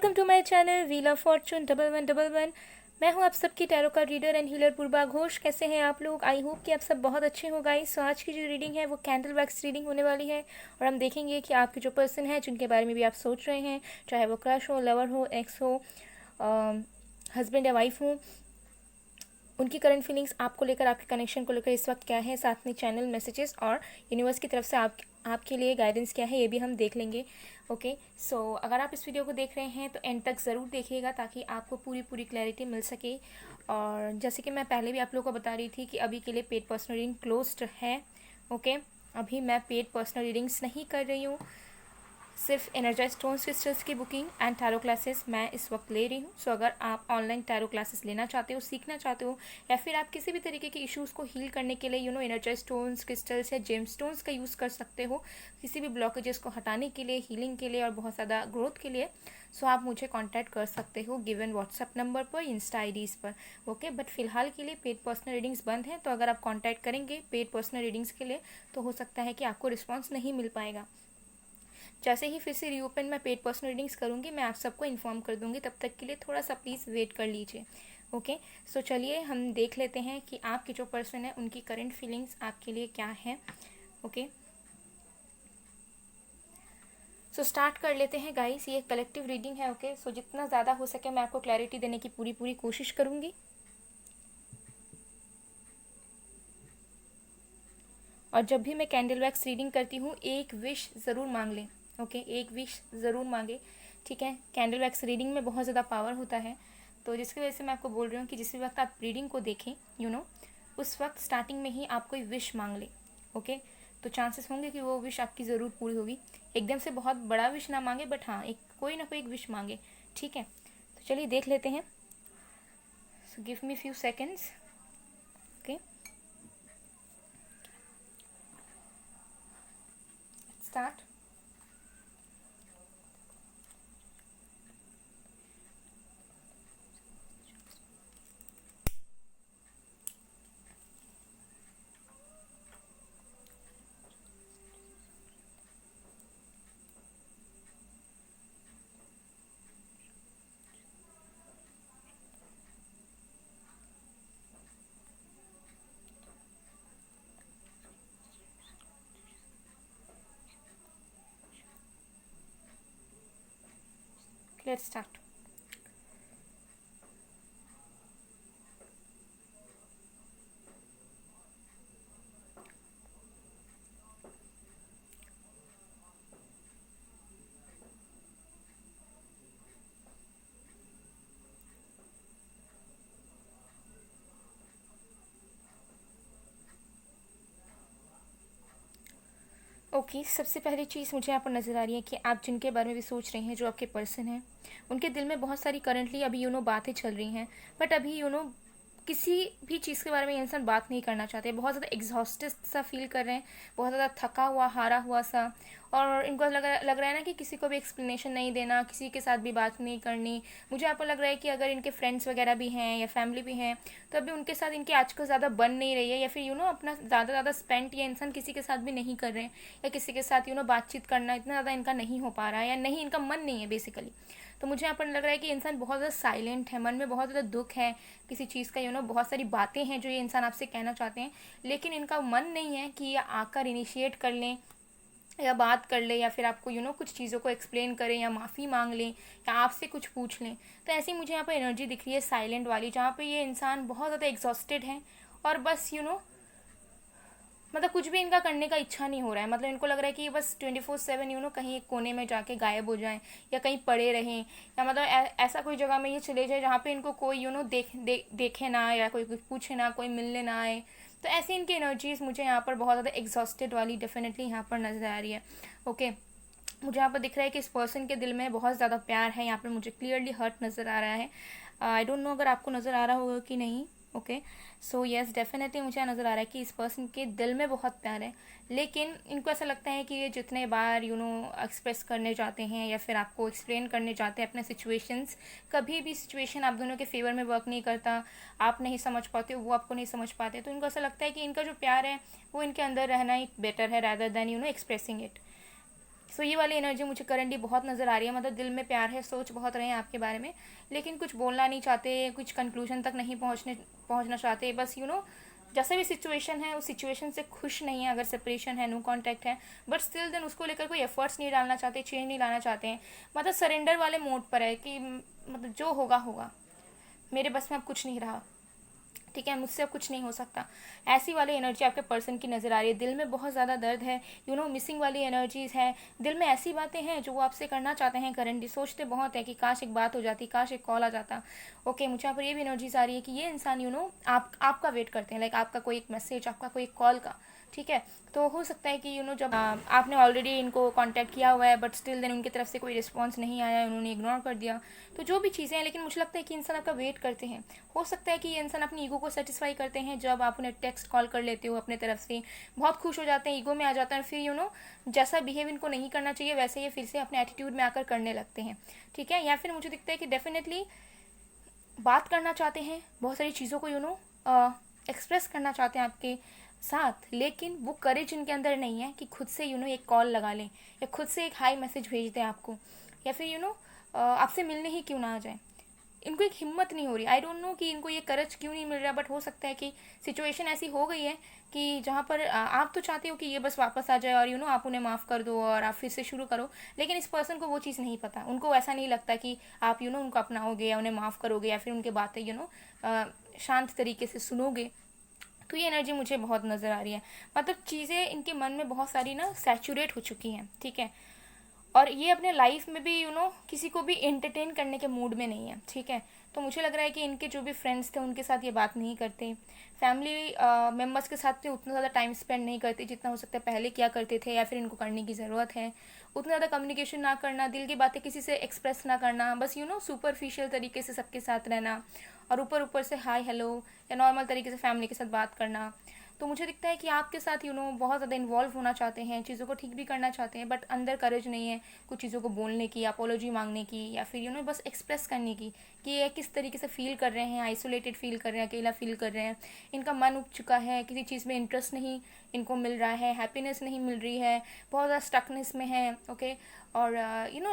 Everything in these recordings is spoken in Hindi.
Welcome to my channel wheel of fortune 1111। मैं हूं आप सबकी tarot card reader and healer Purva Ghosh. कैसे हैं आप लोग? आई होप कि आप सब बहुत अच्छे हो गाइस। सो आज की जो रीडिंग है वो कैंडल वैक्स रीडिंग होने वाली है और हम देखेंगे कि आपके जो पर्सन है जिनके बारे में भी आप सोच रहे हैं, चाहे वो क्रश हो, लवर हो, एक्स हो, हस्बैंड या वाइफ हो, उनकी करंट फीलिंग्स आपको लेकर, आपके कनेक्शन को लेकर इस वक्त क्या है, साथ में चैनल मैसेजेस और यूनिवर्स की तरफ से आपके लिए गाइडेंस क्या है, ये भी हम देख लेंगे। ओके, सो अगर आप इस वीडियो को देख रहे हैं तो एंड तक ज़रूर देखिएगा ताकि आपको पूरी क्लैरिटी मिल सके। और जैसे कि मैं पहले भी आप लोगों को बता रही थी कि अभी के लिए पेड पर्सनल रीडिंग क्लोज्ड है। ओके, अभी मैं पेड पर्सनल रीडिंग्स नहीं कर रही हूँ, सिर्फ एनर्जाइज स्टोन्स क्रिस्टल्स की बुकिंग एंड टैरो क्लासेस मैं इस वक्त ले रही हूँ। सो अगर आप ऑनलाइन टैरो क्लासेस लेना चाहते हो, सीखना चाहते हो, या फिर आप किसी भी तरीके के इश्यूज़ को हील करने के लिए एनर्जाइज स्टोन्स क्रिस्टल्स या जेम स्टोन्स का यूज़ कर सकते हो किसी भी ब्लॉकेजेस को हटाने के लिए, हीलिंग के लिए और बहुत ज़्यादा ग्रोथ के लिए, सो आप मुझे कॉन्टैक्ट कर सकते हो गिवन व्हाट्सअप नंबर पर, इंस्टा आईडीज़ पर। ओके, बट फिलहाल के लिए पेड पर्सनल रीडिंग्स बंद हैं, तो अगर आप कॉन्टैक्ट करेंगे पेड पर्सनल रीडिंग्स के लिए तो हो सकता है कि आपको रिस्पॉन्स नहीं मिल पाएगा। जैसे ही फिर से रीओपन मैं पेड पर्सनल रीडिंग्स करूँगी मैं आप सबको इन्फॉर्म कर दूँगी। तब तक के लिए थोड़ा सा प्लीज़ वेट कर लीजिए। ओके, सो चलिए हम देख लेते हैं कि आपके जो पर्सन है उनकी करंट फीलिंग्स आपके लिए क्या है। ओके, सो स्टार्ट कर लेते हैं गाइस। ये कलेक्टिव रीडिंग है। ओके, सो जितना ज़्यादा हो सके मैं आपको क्लैरिटी देने की पूरी कोशिश करूँगी। और जब भी मैं कैंडल वैक्स रीडिंग करती हूँ एक विश ज़रूर मांग लें। ओके, एक विश ज़रूर मांगे, ठीक है। कैंडल वैक्स रीडिंग में बहुत ज़्यादा पावर होता है, तो जिसकी वजह से मैं आपको बोल रही हूँ कि जिस भी वक्त आप रीडिंग को देखें उस वक्त स्टार्टिंग में ही आप कोई विश मांग लें। ओके, तो चांसेस होंगे कि वो विश आपकी ज़रूर पूरी होगी। एकदम से बहुत बड़ा विश ना मांगे, बट हाँ एक कोई ना कोई एक विश मांगे, ठीक है। तो चलिए देख लेते हैं। So give me few seconds. Okay, start. Let's start. Okay, सबसे पहली चीज़ मुझे यहाँ पर नज़र आ रही है कि आप जिनके बारे में भी सोच रहे हैं, जो आपके पर्सन हैं, उनके दिल में बहुत सारी करंटली अभी बातें चल रही हैं। बट अभी किसी भी चीज़ के बारे में ये इंसान बात नहीं करना चाहते, बहुत ज़्यादा एग्जॉस्टेड सा फील कर रहे हैं, बहुत ज़्यादा थका हुआ, हारा हुआ सा। और इनको लग रहा है ना कि किसी को भी एक्सप्लेनेशन नहीं देना, किसी के साथ भी बात नहीं करनी। मुझे यहाँ पर लग रहा है कि अगर इनके फ्रेंड्स वगैरह भी हैं या फैमिली भी हैं तो अभी उनके साथ इनकी आजकल ज़्यादा बन नहीं रही है, या फिर अपना ज़्यादा स्पेंड ये इंसान किसी के साथ भी नहीं कर रहे हैं, या किसी के साथ बातचीत करना इतना ज़्यादा इनका नहीं हो पा रहा है, या नहीं इनका मन नहीं है बेसिकली। तो मुझे यहाँ पर लग रहा है कि इंसान बहुत ज़्यादा साइलेंट है, मन में बहुत ज़्यादा दुख है किसी चीज़ का, बहुत सारी बातें हैं जो ये इंसान आपसे कहना चाहते हैं, लेकिन इनका मन नहीं है कि ये आकर इनिशिएट कर लें या बात कर ले, या फिर आपको कुछ चीज़ों को एक्सप्लेन करें, या माफ़ी मांग लें, या आपसे कुछ पूछ लें। तो ऐसी मुझे यहाँ पर एनर्जी दिख रही है साइलेंट वाली, जहाँ पे ये इंसान बहुत ज़्यादा एग्जॉस्टेड है और बस मतलब कुछ भी इनका करने का इच्छा नहीं हो रहा है। मतलब इनको लग रहा है कि ये बस 24/7 कहीं एक कोने में जाके गायब हो जाएं, या कहीं पड़े रहें, या मतलब ऐसा कोई जगह में ये चले जाए जहाँ पे इनको कोई देखे ना, या कोई कुछ पूछे ना, कोई मिलने ना आए। तो ऐसी इनकी एनर्जीज मुझे यहाँ पर बहुत ज़्यादा एग्जॉस्टेड वाली डेफिनेटली यहाँ पर नज़र आ रही है। ओके, मुझे यहाँ पर दिख रहा है कि इस पर्सन के दिल में बहुत ज़्यादा प्यार है। यहाँ पर मुझे क्लियरली हर्ट नज़र आ रहा है। आई डोंट नो अगर आपको नज़र आ रहा होगा कि नहीं। ओके, सो यस, डेफिनेटली मुझे नज़र आ रहा है कि इस पर्सन के दिल में बहुत प्यार है, लेकिन इनको ऐसा लगता है कि ये जितने बार एक्सप्रेस करने जाते हैं या फिर आपको एक्सप्लेन करने जाते हैं अपने सिचुएशंस, कभी भी सिचुएशन आप दोनों के फेवर में वर्क नहीं करता। आप नहीं समझ पाते, वो आपको नहीं समझ पाते। तो इनको ऐसा लगता है कि इनका जो प्यार है वो इनके अंदर रहना ही बेटर है, रैदर देन एक्सप्रेसिंग इट। सो ये वाली एनर्जी मुझे करंटली बहुत नज़र आ रही है। मतलब दिल में प्यार है, सोच बहुत रहे हैं आपके बारे में, लेकिन कुछ बोलना नहीं चाहते, कुछ कंक्लूजन तक नहीं पहुंचना चाहते। बस जैसा भी सिचुएशन है उस सिचुएशन से खुश नहीं है। अगर सेपरेशन है, नो कांटेक्ट है, बट स्टिल देन उसको लेकर कोई एफर्ट्स नहीं डालना चाहते, चेंज नहीं लाना चाहते हैं। मतलब सरेंडर वाले मोड पर है कि मतलब जो होगा होगा, मेरे बस में अब कुछ नहीं रहा, ठीक है, मुझसे अब कुछ नहीं हो सकता। ऐसी वाली एनर्जी आपके पर्सन की नज़र आ रही है। दिल में बहुत ज़्यादा दर्द है, मिसिंग वाली एनर्जीज़ है। दिल में ऐसी बातें हैं जो वो आपसे करना चाहते हैं करंटली, सोचते बहुत है कि काश एक बात हो जाती, काश एक कॉल आ जाता। ओके, मुझे यहाँ पर ये भी एनर्जीज आ रही है कि ये इंसान आपका वेट करते हैं, लाइक आपका कोई एक मैसेज, आपका कोई एक कॉल का, ठीक है। तो हो सकता है कि जब आपने ऑलरेडी इनको कांटेक्ट किया हुआ है, बट स्टिल देन उनकी तरफ से कोई रिस्पांस नहीं आया, उन्होंने इग्नोर कर दिया। तो जो भी चीज़ें हैं, लेकिन मुझे लगता है कि इंसान आपका वेट करते हैं। हो सकता है कि ये इंसान अपनी ईगो को सेटिस्फाई करते हैं। जब आप उन्हें टेक्स्ट कॉल कर लेते हो अपने तरफ से, बहुत खुश हो जाते हैं, ईगो में आ जाते हैं, फिर जैसा बिहेव इनको नहीं करना चाहिए वैसे ये फिर से अपने एटीट्यूड में आकर करने लगते हैं, ठीक है। या फिर मुझे दिखता है कि डेफिनेटली बात करना चाहते हैं, बहुत सारी चीज़ों को एक्सप्रेस करना चाहते हैं आपके साथ, लेकिन वो करेज इनके अंदर नहीं है कि खुद से एक कॉल लगा लें, या खुद से एक हाई मैसेज भेज दें आपको, या फिर आपसे मिलने ही क्यों ना आ जाए। इनको एक हिम्मत नहीं हो रही। आई डोंट नो कि इनको ये करेज क्यों नहीं मिल रहा, बट हो सकता है कि सिचुएशन ऐसी हो गई है कि जहाँ पर आप तो चाहते हो कि ये बस वापस आ जाए और आप उन्हें माफ़ कर दो और आप फिर से शुरू करो, लेकिन इस पर्सन को वो चीज़ नहीं पता। उनको ऐसा नहीं लगता कि आप उनको अपनाओगे या उन्हें माफ़ करोगे या फिर उनके बातें शांत तरीके से सुनोगे। तो ये एनर्जी मुझे बहुत नज़र आ रही है। मतलब चीज़ें इनके मन में बहुत सारी सैचुरेट हो चुकी हैं, ठीक है, और ये अपने लाइफ में भी किसी को भी एंटरटेन करने के मूड में नहीं है, ठीक है। तो मुझे लग रहा है कि इनके जो भी फ्रेंड्स थे उनके साथ ये बात नहीं करते, फैमिली मेम्बर्स के साथ भी उतना ज़्यादा टाइम स्पेंड नहीं करते जितना हो सकता है पहले किया करते थे, या फिर इनको करने की ज़रूरत है। उतना ज़्यादा कम्युनिकेशन ना करना, दिल की बातें किसी से एक्सप्रेस ना करना, बस सुपरफिशियल तरीके से सबके साथ रहना, और ऊपर ऊपर से हाय हेलो या नॉर्मल तरीके से फैमिली के साथ बात करना। तो मुझे दिखता है कि आपके साथ बहुत ज़्यादा इन्वॉल्व होना चाहते हैं, चीज़ों को ठीक भी करना चाहते हैं, बट अंदर करेज नहीं है कुछ चीज़ों को बोलने की, अपोलॉजी मांगने की, या फिर बस एक्सप्रेस करने की कि ये किस तरीके से फील कर रहे हैं, आइसोलेटेड फील कर रहे हैं, अकेला फील कर रहे हैं। इनका मन उब चुका है, किसी चीज़ में इंटरेस्ट नहीं इनको मिल रहा है, हैप्पीनेस नहीं मिल रही है, बहुत ज़्यादा स्टकनेस में है, ओके। और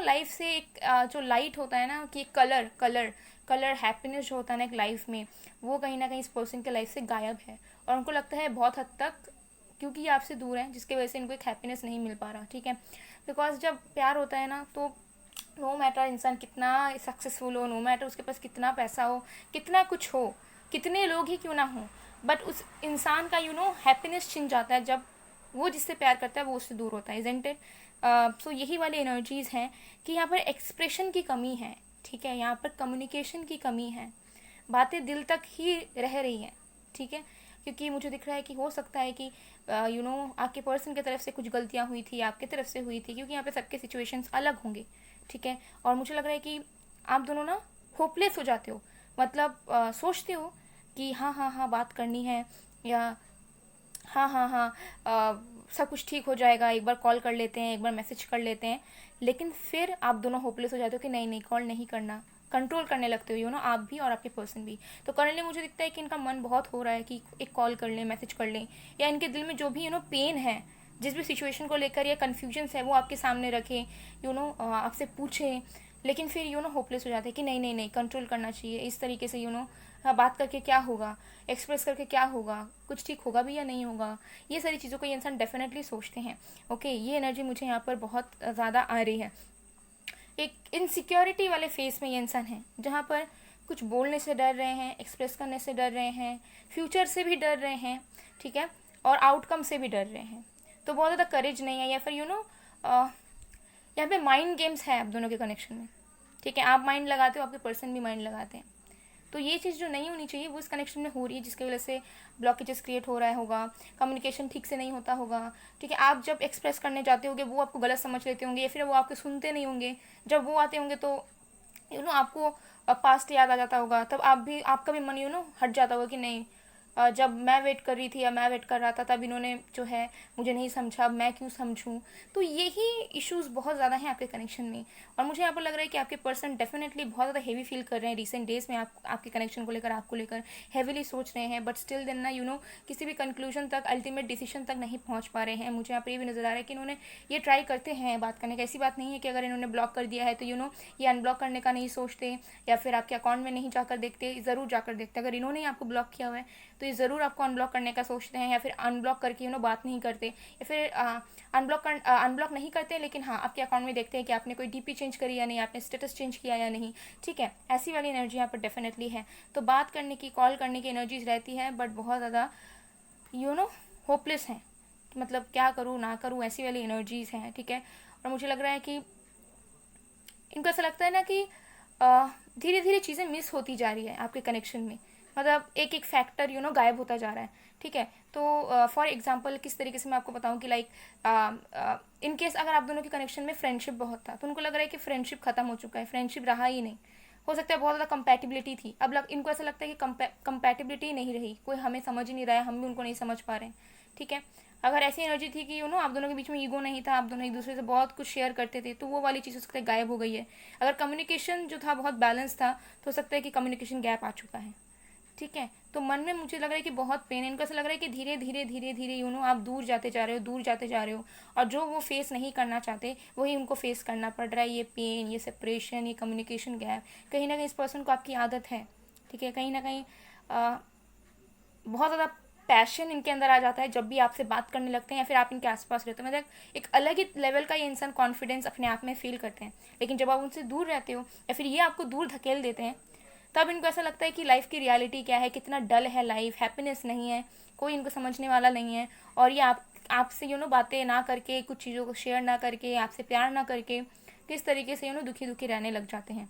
लाइफ से एक जो लाइट होता है ना कि कलर कलर कलर हैप्पीनेस जो होता है ना एक लाइफ में, वो कहीं ना कहीं इस पर्सन के लाइफ से गायब है। और उनको लगता है बहुत हद तक क्योंकि ये आपसे दूर हैं, जिसकी वजह से इनको एक हैप्पीनेस नहीं मिल पा रहा, ठीक है। बिकॉज जब प्यार होता है ना, तो नो मैटर इंसान कितना सक्सेसफुल हो, नो मैटर उसके पास कितना पैसा हो, कितना कुछ हो, कितने लोग ही क्यों ना हो, बट उस इंसान का हैप्पीनेस छिन जाता है जब वो जिससे प्यार करता है वो उससे दूर होता है, इज़न्ट इट। सो यही वाली एनर्जीज़ हैं कि यहाँ पर एक्सप्रेशन की कमी है, ठीक है, यहाँ पर कम्युनिकेशन की कमी है, बातें दिल तक ही रह रही हैं, ठीक है। क्योंकि मुझे दिख रहा है कि हो सकता है कि आपके पर्सन की तरफ से कुछ गलतियाँ हुई थी, आपकी तरफ से हुई थी, क्योंकि यहाँ पे सबके सिचुएशंस अलग होंगे, ठीक है। और मुझे लग रहा है कि आप दोनों होपलेस हो जाते हो, मतलब सोचते हो कि हाँ हाँ हाँ बात करनी है, या हाँ हाँ हाँ सब कुछ ठीक हो जाएगा, एक बार कॉल कर लेते हैं, एक बार मैसेज कर लेते हैं, लेकिन फिर आप दोनों होपलेस हो जाते हो कि नहीं नहीं कॉल नहीं करना, कंट्रोल करने लगते हो आप भी और आपके पर्सन भी। तो करंटली मुझे दिखता है कि इनका मन बहुत हो रहा है कि एक कॉल कर लें, मैसेज कर लें, या इनके दिल में जो भी पेन है, जिस भी सिचुएशन को लेकर या कन्फ्यूजन्स है वो आपके सामने रखें, आपसे पूछें, लेकिन फिर होपलेस हो जाते हैं कि नहीं नहीं नहीं कंट्रोल करना चाहिए, इस तरीके से बात करके क्या होगा, एक्सप्रेस करके क्या होगा, कुछ ठीक होगा भी या नहीं होगा, ये सारी चीज़ों को ये इंसान डेफिनेटली सोचते हैं, ओके। ये एनर्जी मुझे यहाँ पर बहुत ज़्यादा आ रही है। एक इनसिक्योरिटी वाले फेस में ये इंसान है, जहाँ पर कुछ बोलने से डर रहे हैं, एक्सप्रेस करने से डर रहे हैं, फ्यूचर से भी डर रहे हैं, ठीक है, और आउटकम से भी डर रहे हैं। तो बहुत ज़्यादा करेज नहीं है, या फिर यहाँ पे माइंड गेम्स है आप दोनों के कनेक्शन में, ठीक है। आप माइंड लगाते हो, आपके पर्सन भी माइंड लगाते हैं। तो ये चीज़ जो नहीं होनी चाहिए वो इस कनेक्शन में हो रही है, जिसकी वजह से ब्लॉकेजेस क्रिएट हो रहा होगा, कम्युनिकेशन ठीक से नहीं होता होगा, ठीक है। आप जब एक्सप्रेस करने जाते होंगे वो आपको गलत समझ लेते होंगे, या फिर वो आपके सुनते नहीं होंगे। जब वो आते होंगे तो आपको पास्ट याद आ जाता होगा, तब आपका भी मन हट जाता होगा कि नहीं जब मैं वेट कर रही थी या मैं वेट कर रहा था तब इन्होंने जो है मुझे नहीं समझा, अब मैं क्यों समझूं। तो यही इश्यूज़ बहुत ज़्यादा हैं आपके कनेक्शन में। और मुझे यहाँ पर लग रहा है कि आपके पर्सन डेफिनेटली बहुत ज़्यादा हेवी फील कर रहे हैं रिसेंट डेज में, आपके कनेक्शन को लेकर, आपको लेकर हेवीली सोच रहे हैं, बट स्टिल देन ना किसी भी कंक्लूजन तक, अल्टीमेट डिसीजन तक नहीं पहुँच पा रहे हैं। मुझे यहाँ पर ये भी नज़र आ रहा है कि इन्होंने ये ट्राई करते हैं बात करने का, ऐसी बात नहीं है कि अगर इन्होंने ब्लॉक कर दिया है तो ये अनब्लॉक करने का नहीं सोचते या फिर आपके अकाउंट में नहीं जाकर देखते, ज़रूर जाकर देखते। अगर इन्होंने आपको ब्लॉक किया हुआ है तो ये ज़रूर आपको अनब्लॉक करने का सोचते हैं, या फिर अनब्लॉक करके बात नहीं करते, या फिर अनब्लॉक नहीं करते, लेकिन हाँ आपके अकाउंट में देखते हैं कि आपने कोई डीपी चेंज करी या नहीं, आपने स्टेटस चेंज किया या नहीं। ठीक है, ऐसी वाली एनर्जी यहाँ पर डेफिनेटली है। तो बात करने की, कॉल करने की एनर्जीज रहती है, बट बहुत ज़्यादा होपलेस हैं, मतलब क्या करूँ ना करूँ, ऐसी वाली एनर्जीज हैं। ठीक है, और मुझे लग रहा है कि इनको ऐसा लगता है ना कि धीरे धीरे चीज़ें मिस होती जा रही है आपके कनेक्शन में, मतलब एक एक फैक्टर गायब होता जा रहा है। ठीक है, तो फॉर एग्जांपल किस तरीके से मैं आपको बताऊं कि लाइक इन केस अगर आप दोनों के कनेक्शन में फ्रेंडशिप बहुत था तो उनको लग रहा है कि फ्रेंडशिप खत्म हो चुका है, फ्रेंडशिप रहा ही नहीं। हो सकता है बहुत ज़्यादा कंपैटिबिलिटी थी, अब इनको ऐसा लगता है कि कंपैटिबिलिटी नहीं रही, कोई हमें समझ ही नहीं रहा है, हम भी उनको नहीं समझ पा रहे हैं। ठीक है, अगर ऐसी एनर्जी थी कि आप दोनों के बीच में ईगो नहीं था, आप दोनों एक दूसरे से बहुत कुछ शेयर करते थे, तो वो वाली चीज़ हो सकता है गायब हो गई है। अगर कम्युनिकेशन जो था बहुत बैलेंस था तो हो सकता है कि कम्युनिकेशन गैप आ चुका है। ठीक है, तो मन में मुझे लग रहा है कि बहुत पेन है, इनको ऐसा लग रहा है कि धीरे धीरे धीरे धीरे आप दूर जाते जा रहे हो, दूर जाते जा रहे हो, और जो वो फेस नहीं करना चाहते वही उनको फेस करना पड़ रहा है। ये पेन, ये सेपरेशन, ये कम्युनिकेशन गैप, कहीं ना कहीं इस पर्सन को आपकी आदत है। ठीक है, कहीं ना कहीं बहुत ज़्यादा पैशन इनके अंदर आ जाता है जब भी आपसे बात करने लगते हैं या फिर आप इनके आसपास रहते हो, मतलब एक अलग ही लेवल का ये इंसान कॉन्फिडेंस अपने आप में फील करते हैं। लेकिन जब आप उनसे दूर रहते हो या फिर ये आपको दूर धकेल देते हैं, तब इनको ऐसा लगता है कि लाइफ की रियलिटी क्या है, कितना डल है लाइफ, हैप्पीनेस नहीं है, कोई इनको समझने वाला नहीं है। और ये आपसे बातें ना करके, कुछ चीज़ों को शेयर ना करके, आपसे प्यार ना करके किस तरीके से दुखी दुखी रहने लग जाते हैं।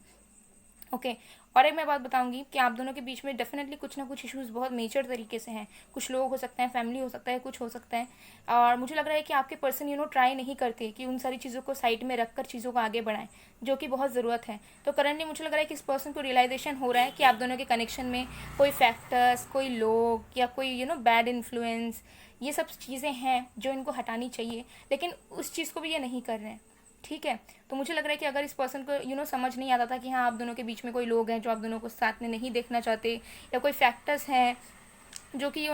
ओके, और एक मैं बात बताऊंगी कि आप दोनों के बीच में डेफिनेटली कुछ ना कुछ इश्यूज बहुत मेजर तरीके से हैं। कुछ लोग हो सकते हैं, फैमिली हो सकता है, कुछ हो सकता है। और मुझे लग रहा है कि आपके पर्सन ट्राई नहीं करते कि उन सारी चीज़ों को साइड में रख कर चीज़ों को आगे बढ़ाएं, जो कि बहुत ज़रूरत है। तो करंटली मुझे लग रहा है कि इस पर्सन को रियलाइजेशन हो रहा है कि आप दोनों के कनेक्शन में कोई फैक्टर्स, कोई लोग या कोई बैड इन्फ्लुएंस, ये सब चीज़ें हैं जो इनको हटानी चाहिए, लेकिन उस चीज़ को भी ये नहीं कर रहे हैं। ठीक है, तो मुझे लग रहा है कि अगर इस पर्सन को समझ नहीं आता था कि हाँ आप दोनों के बीच में कोई लोग हैं जो आप दोनों को साथ में नहीं देखना चाहते, या कोई फैक्टर्स हैं जो कि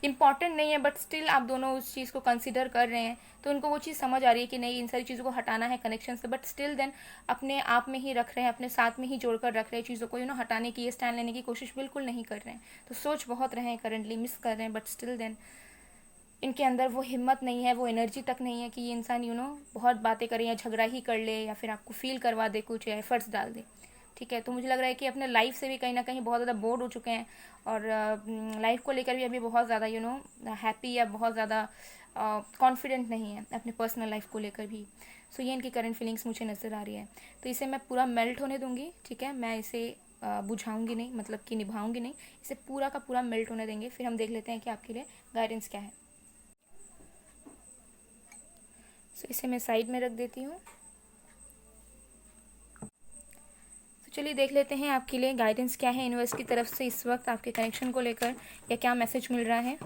इम्पॉर्टेंट नहीं है, बट स्टिल आप दोनों उस चीज़ को कंसिडर कर रहे हैं, तो उनको वो चीज़ समझ आ रही है कि नहीं, इन सारी चीज़ों को हटाना है कनेक्शन से, बट स्टिल देन अपने आप में ही रख रहे हैं, अपने साथ में ही जोड़कर रख रहे हैं चीज़ों को, हटाने की, ये स्टैंड लेने की कोशिश बिल्कुल नहीं कर रहे हैं। तो सोच बहुत रहे हैं, करंटली मिस कर रहे हैं, बट स्टिल देन इनके अंदर वो हिम्मत नहीं है, वो एनर्जी तक नहीं है कि ये इंसान बहुत बातें करे या झगड़ा ही कर ले या फिर आपको फील करवा दे कुछ, या एफर्ट्स डाल दे। ठीक है, तो मुझे लग रहा है कि अपने लाइफ से भी कहीं ना कहीं बहुत ज़्यादा बोर्ड हो चुके हैं, और लाइफ को लेकर भी अभी बहुत ज़्यादा हैप्पी या बहुत ज़्यादा कॉन्फिडेंट नहीं है अपने पर्सनल लाइफ को लेकर भी। सो ये इनकी करंट फीलिंग्स मुझे नज़र आ रही है। तो इसे मैं पूरा मेल्ट होने दूंगी। ठीक है, मैं इसे बुझाऊंगी नहीं, मतलब कि निभाऊंगी नहीं, इसे पूरा का पूरा मेल्ट होने देंगे, फिर हम देख लेते हैं कि आपके लिए गाइडेंस क्या है। सो इसे मैं साइड में रख देती हूँ। तो चलिए देख लेते हैं आपके लिए गाइडेंस क्या है यूनिवर्स की तरफ से इस वक्त आपके कनेक्शन को लेकर, या क्या मैसेज मिल रहा है।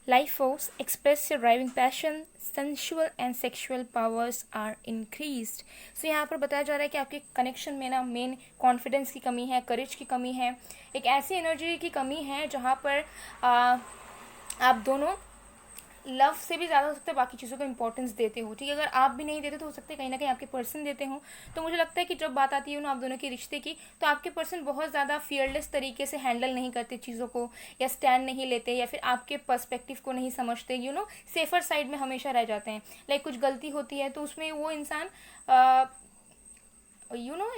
Life force, express your driving passion, sensual and sexual powers are increased. So यहाँ पर बताया जा रहा है कि आपके कनेक्शन में ना मेन कॉन्फिडेंस की कमी है, करेज की कमी है, एक ऐसी एनर्जी की कमी है जहाँ पर आप दोनों लव से भी ज़्यादा हो सकता है बाकी चीज़ों को इंपॉर्टेंस देते हो। ठीक है, अगर आप भी नहीं देते तो हो सकता है कहीं ना कहीं आपके पर्सन देते हो। तो मुझे लगता है कि जब बात आती है आप दोनों के रिश्ते की, तो आपके पर्सन बहुत ज़्यादा फियरलेस तरीके से हैंडल नहीं करते चीज़ों को, या स्टैंड नहीं लेते, या फिर आपके पर्सपेक्टिव को नहीं समझते, सेफर साइड में हमेशा रह जाते हैं। लाइक कुछ गलती होती है तो उसमें वो इंसान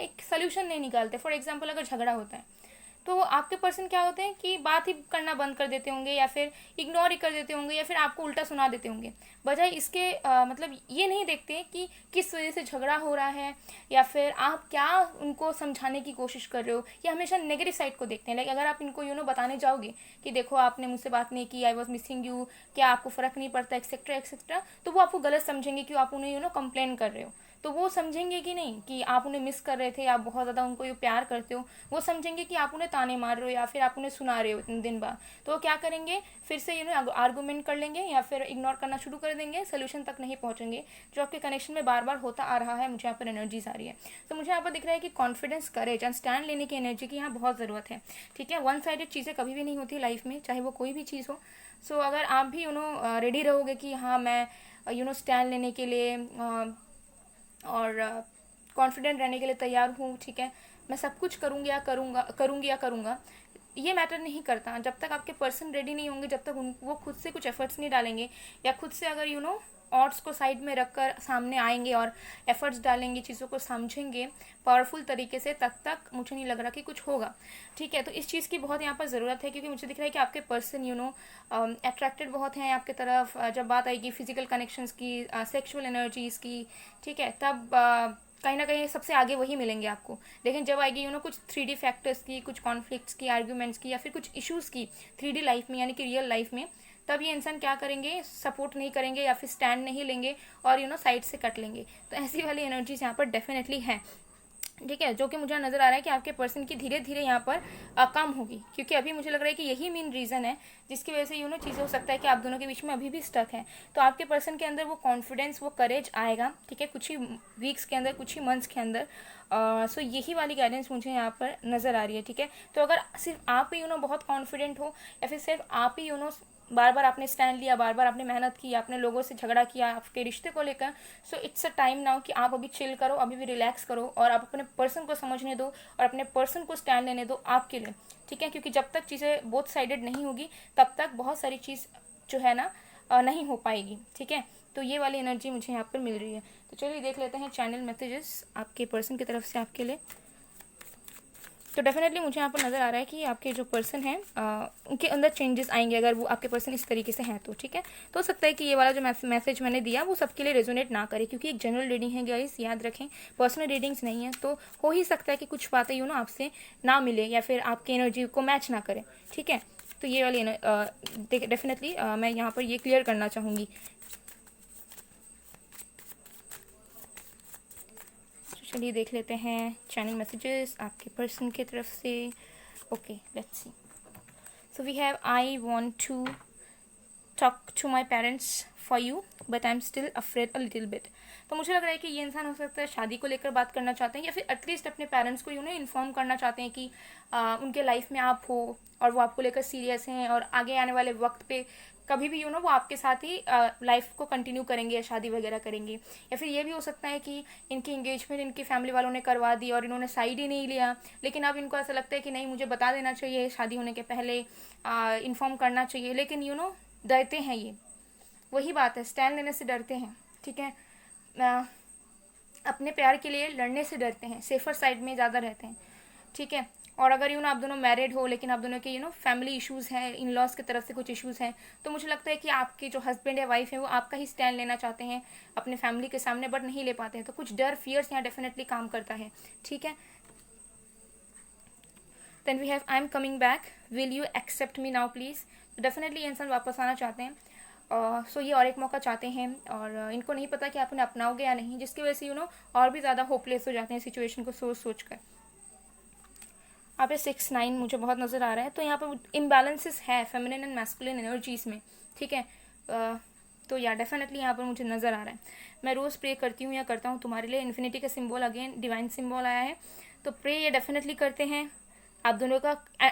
एक सोल्यूशन नहीं निकालते। फॉर एग्जाम्पल अगर झगड़ा होता है तो आपके पर्सन क्या होते हैं कि बात ही करना बंद कर देते होंगे, या फिर इग्नोर ही कर देते होंगे, या फिर आपको उल्टा सुना देते होंगे। बजाय इसके मतलब ये नहीं देखते कि किस वजह से झगड़ा हो रहा है, या फिर आप क्या उनको समझाने की कोशिश कर रहे हो। ये हमेशा नेगेटिव साइड को देखते हैं। लाइक अगर आप इनको बताने जाओगे कि देखो आपने मुझसे बात नहीं की, आई वॉज मिसिंग यू, क्या आपको फ़र्क नहीं पड़ता, एक्सेट्रा एक्सेट्रा, तो वो आपको गलत समझेंगे कि आप उन्हें कंप्लेन कर रहे हो। तो वो समझेंगे कि नहीं कि आप उन्हें मिस कर रहे थे, आप बहुत ज़्यादा उनको प्यार करते हो। वो समझेंगे कि आप उन्हें ताने मार रहे हो, या फिर आप उन्हें सुना रहे हो इतने दिन बाद। तो वो क्या करेंगे, फिर से आर्गूमेंट कर लेंगे, या फिर इग्नोर करना शुरू कर देंगे, सोल्यूशन तक नहीं पहुंचेंगे, जो आपके कनेक्शन में बार बार होता आ रहा है। मुझे यहाँ पर एनर्जीज आ रही है। तो मुझे यहाँ पर दिख रहा है कि कॉन्फिडेंस, करेज एंड स्टैंड लेने की एनर्जी की यहाँ बहुत ज़रूरत है। ठीक है, वन साइडेड चीज़ें कभी भी नहीं होती लाइफ में, चाहे वो कोई भी चीज़ हो। सो अगर आप भी रेडी रहोगे कि हाँ मैं स्टैंड लेने के लिए और कॉन्फिडेंट रहने के लिए तैयार हूँ, ठीक है, मैं सब कुछ करूँगी या करूँगा, ये मैटर नहीं करता। जब तक आपके पर्सन रेडी नहीं होंगे, जब तक वो खुद से कुछ एफर्ट्स नहीं डालेंगे, या खुद से अगर ऑड्स को साइड में रखकर सामने आएंगे और एफर्ट्स डालेंगे, चीज़ों को समझेंगे पावरफुल तरीके से, तब तक मुझे नहीं लग रहा कि कुछ होगा। ठीक है, तो इस चीज़ की बहुत यहाँ पर ज़रूरत है, क्योंकि मुझे दिख रहा है कि आपके पर्सन अट्रैक्टेड बहुत हैं आपके तरफ। जब बात आएगी फिजिकल कनेक्शंस की, सेक्सुअल एनर्जीज़ की, ठीक है, तब कहीं ना कहीं सबसे आगे वही मिलेंगे आपको। लेकिन जब आएगी कुछ 3D फैक्टर्स की, कुछ कॉन्फ्लिक्ट्स की, आर्ग्यूमेंट्स की, या फिर कुछ इश्यूज़ की 3D लाइफ में, यानी कि रियल लाइफ में, तब ये इंसान क्या करेंगे, सपोर्ट नहीं करेंगे, या फिर स्टैंड नहीं लेंगे, और साइड से कट लेंगे। तो ऐसी वाली एनर्जीज यहाँ पर डेफिनेटली है। ठीक है, जो कि मुझे नज़र आ रहा है कि आपके पर्सन की धीरे धीरे यहाँ पर कम होगी, क्योंकि अभी मुझे लग रहा है कि यही मेन रीज़न है जिसकी वजह से चीज़ें हो सकता है कि आप दोनों के बीच में अभी भी स्टक है। तो आपके पर्सन के अंदर वो कॉन्फिडेंस, वो करेज आएगा, ठीक है, कुछ ही वीक्स के अंदर, कुछ ही मंथ्स के अंदर। सो यही वाली गाइडेंस मुझे यहाँ पर नज़र आ रही है। ठीक है, तो अगर सिर्फ आप ही बहुत कॉन्फिडेंट हो, या फिर सिर्फ आप ही बार बार आपने स्टैंड लिया, बार बार आपने मेहनत की, आपने लोगों से झगड़ा किया आपके रिश्ते को लेकर, so it's a time now कि आप अभी चिल करो, अभी भी रिलैक्स करो, और आप अपने पर्सन को समझने दो, और अपने पर्सन को स्टैंड लेने दो आपके लिए। ठीक है, क्योंकि जब तक चीज़ें बोथ साइडेड नहीं होगी, तब तक बहुत सारी चीज़ जो है ना नहीं हो पाएगी। ठीक है, तो ये वाली एनर्जी मुझे यहाँ पर मिल रही है। तो चलिए देख लेते हैं चैनल मैसेजेस आपके पर्सन की तरफ से आपके लिए। तो डेफिनेटली मुझे यहाँ पर नज़र आ रहा है कि आपके जो पर्सन हैं उनके अंदर चेंजेस आएंगे, अगर वो आपके पर्सन इस तरीके से हैं तो। ठीक है, तो हो सकता है कि ये वाला जो मैसेज मैंने दिया वो सबके लिए रेजोनेट ना करे, क्योंकि एक जनरल रीडिंग है गाइस, याद रखें, पर्सनल रीडिंग्स नहीं है। तो हो ही सकता है कि कुछ बातें आपसे ना मिले, या फिर आपकी एनर्जी को मैच ना करे। ठीक है, तो ये वाली डेफिनेटली मैं यहाँ पर ये क्लियर करना चाहूँगी। चलिए देख लेते हैं चैनल मैसेजेस आपके पर्सन की तरफ से। Okay, let's see. So we have, I want to talk to my parents for you but I am still afraid a little bit. तो मुझे लग रहा है कि ये इंसान हो सकता है शादी को लेकर बात करना चाहते हैं, या फिर एटलीस्ट अपने पेरेंट्स को इन्फॉर्म करना चाहते हैं कि उनके लाइफ में आप हो, और वो आपको लेकर सीरियस हैं, और आगे आने वाले वक्त पे कभी भी वो आपके साथ ही लाइफ को कंटिन्यू करेंगे, या शादी वगैरह करेंगे। या फिर ये भी हो सकता है कि इनकी एंगेजमेंट इनकी फैमिली वालों ने करवा दी, और इन्होंने साइड ही नहीं लिया, लेकिन अब इनको ऐसा लगता है कि नहीं, मुझे बता देना चाहिए, शादी होने के पहले इन्फॉर्म करना चाहिए, लेकिन डरते हैं। ये वही बात है, स्टैंड लेने से डरते हैं। ठीक है, अपने प्यार के लिए लड़ने से डरते हैं, सेफर साइड में ज़्यादा रहते हैं। ठीक है, और अगर आप दोनों मैरिड हो, लेकिन आप दोनों के फैमिली इश्यूज़ हैं, इन लॉज की तरफ से कुछ इश्यूज़ हैं, तो मुझे लगता है कि आपके जो हस्बैंड या वाइफ है वो आपका ही स्टैंड लेना चाहते हैं अपने फैमिली के सामने, बट नहीं ले पाते हैं। तो कुछ डर, फियर्स यहाँ डेफिनेटली काम करता है। ठीक है, then we have, I am coming back, will you accept me now please. Definitely ये इंसान वापस आना चाहते हैं। सो ये और एक मौका चाहते हैं, और इनको नहीं पता कि आप उन्हें अपनाओगे या नहीं, जिसकी वजह से और भी ज़्यादा होपलेस हो जाते हैं सिचुएशन को सोच कर। यहाँ पे 6-9 मुझे बहुत नज़र आ रहा है। तो यहाँ पर इम्बैलेंसेस है फेमिनिन एंड मैस्कुलिन एनर्जीज़ में। ठीक है, तो या डेफिनेटली यहाँ पर मुझे नज़र आ रहा है। मैं रोज़ प्रे करती हूँ या करता हूँ तुम्हारे लिए, इन्फिनिटी का सिंबल, अगेन डिवाइन सिंबल आया है, तो प्रे ये डेफिनेटली करते हैं। आप दोनों का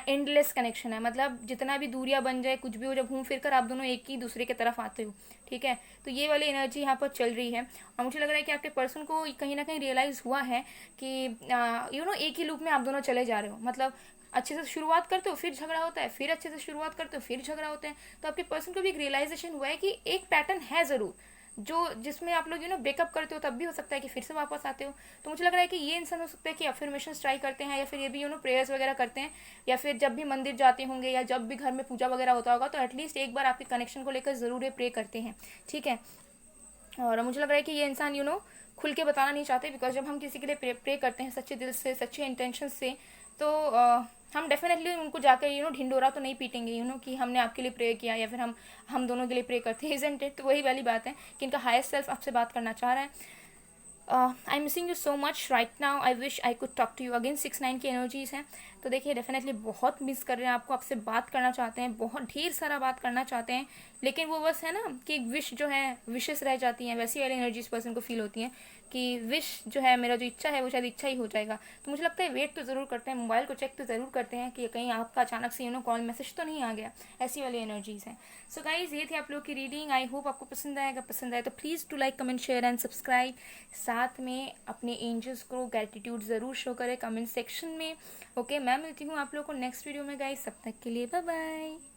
एंडलेस कनेक्शन है, मतलब जितना भी दूरियां बन जाए, कुछ भी हो, जब घूम फिर कर आप दोनों एक ही दूसरे की तरफ आते हो। ठीक है, तो ये वाली एनर्जी यहाँ पर चल रही है, और मुझे लग रहा है कि आपके पर्सन को कहीं ना कहीं रियलाइज़ हुआ है कि एक ही लूप में आप दोनों चले जा रहे हो। मतलब अच्छे से शुरुआत करते हो, फिर झगड़ा होता है, फिर अच्छे से शुरुआत करते हो, फिर झगड़ा होता है। तो आपके पर्सन को भी एक रियलाइजेशन हुआ है कि एक पैटर्न है ज़रूर, जो जिसमें आप लोग ब्रेकअप करते हो तब भी हो सकता है कि फिर से वापस आते हो। तो मुझे लग रहा है कि ये इंसान हो सकता है कि अफर्मेशन ट्राई करते हैं, या फिर ये भी प्रेयर्स वगैरह करते हैं, या फिर जब भी मंदिर जाते होंगे या जब भी घर में पूजा वगैरह होता होगा तो एटलीस्ट एक बार आपके कनेक्शन को लेकर ज़रूर ये प्रे करते हैं, ठीक है। और मुझे लग रहा है कि ये इंसान खुल के बताना नहीं चाहते, बिकॉज जब हम किसी के लिए प्रे करते हैं सच्चे दिल से, सच्चे इंटेंशन से, तो हम डेफिनेटली उनको जाकर ढिंडोरा तो नहीं पीटेंगे कि हमने आपके लिए प्रे किया या फिर हम दोनों के लिए प्रे करते हैं, इजंट इट। तो वही वाली बात है कि इनका हायर सेल्फ आपसे बात करना चाह रहा है। I am missing you so much right now, I wish I could talk to you again. 6-9 की एनर्जीज हैं, तो देखिए डेफिनेटली बहुत मिस कर रहे हैं आपको, आपसे बात करना चाहते हैं, बहुत ढेर सारा बात करना चाहते हैं, लेकिन वो बस है ना कि एक विश जो है विशेस रह जाती हैं, वैसी वाली एनर्जीज पर्सन को फील होती हैं कि विश जो है, मेरा जो इच्छा है वो शायद इच्छा ही हो जाएगा। तो मुझे लगता है वेट तो ज़रूर करते हैं, मोबाइल को चेक तो ज़रूर करते हैं कि कहीं आपका अचानक से कॉल मैसेज तो नहीं आ गया, ऐसी वाली एनर्जीज हैं। सो गाइज, ये थी आप लोग की रीडिंग। आई होप आपको पसंद आएगा, पसंद आए तो please to like, comment, share and subscribe. साथ में अपने एंजल्स को ग्रेटिट्यूड ज़रूर शो करें कमेंट सेक्शन में। ओके, मैं मिलती हूँ आप लोगों को नेक्स्ट वीडियो में गाइज, तब तक के लिए बाय बाय।